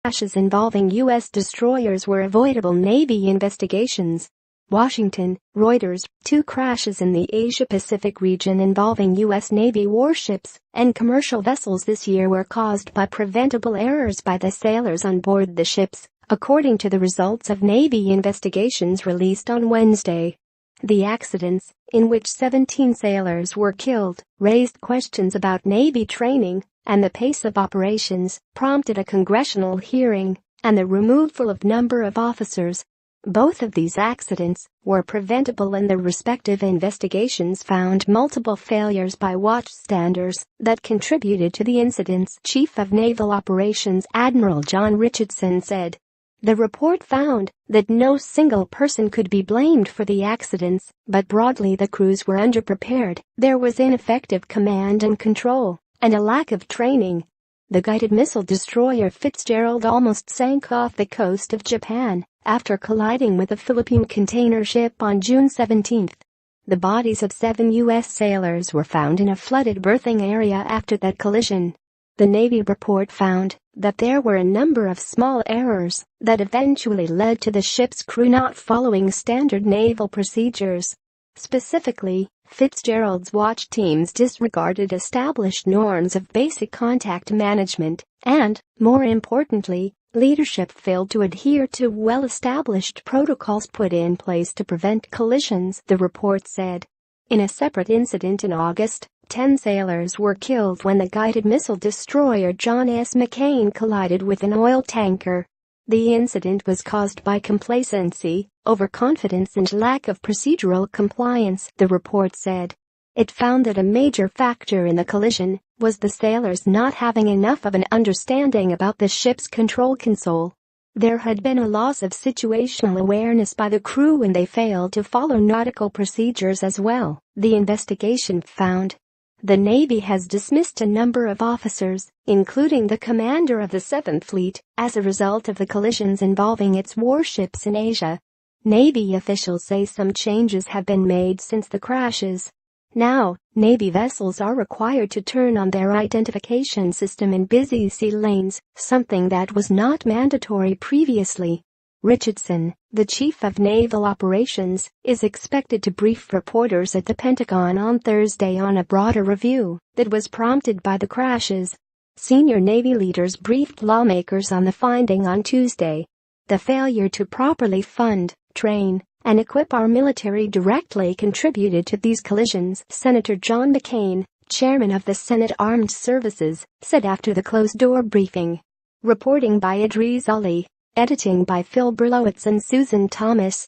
crashes involving U.S. destroyers were avoidable Navy investigations. Washington, Reuters, 2 crashes in the Asia-Pacific region involving U.S. Navy warships and commercial vessels this year were caused by preventable errors by the sailors on board the ships, according to the results of Navy investigations released on Wednesday. The accidents, in which 17 sailors were killed, raised questions about Navy training and the pace of operations, prompted a congressional hearing, and the removal of number of officers. Both of these accidents were preventable and their respective investigations found multiple failures by watchstanders that contributed to the incidents, Chief of Naval Operations Admiral John Richardson said. The report found that no single person could be blamed for the accidents, but broadly the crews were underprepared, there was ineffective command and control, and a lack of training. The guided missile destroyer Fitzgerald almost sank off the coast of Japan after colliding with a Philippine container ship on June 17. The bodies of 7 U.S. sailors were found in a flooded berthing area after that collision. The Navy report found that there were a number of small errors that eventually led to the ship's crew not following standard naval procedures. Specifically, Fitzgerald's watch teams disregarded established norms of basic contact management and, more importantly, leadership failed to adhere to well-established protocols put in place to prevent collisions, the report said. In a separate incident in August, 10 sailors were killed when the guided missile destroyer John S. McCain collided with an oil tanker. The incident was caused by complacency, overconfidence and lack of procedural compliance, the report said. It found that a major factor in the collision was the sailors not having enough of an understanding about the ship's control console. There had been a loss of situational awareness by the crew and they failed to follow nautical procedures as well, the investigation found. The Navy has dismissed a number of officers, including the commander of the 7th Fleet, as a result of the collisions involving its warships in Asia. Navy officials say some changes have been made since the crashes. Now, Navy vessels are required to turn on their identification system in busy sea lanes, something that was not mandatory previously. Richardson, the Chief of Naval Operations, is expected to brief reporters at the Pentagon on Thursday on a broader review that was prompted by the crashes. Senior Navy leaders briefed lawmakers on the finding on Tuesday. The failure to properly fund, train, and equip our military directly contributed to these collisions, Senator John McCain, chairman of the Senate Armed Services, said after the closed-door briefing. Reporting by Idris Ali. Editing by Phil Berlowitz and Susan Thomas.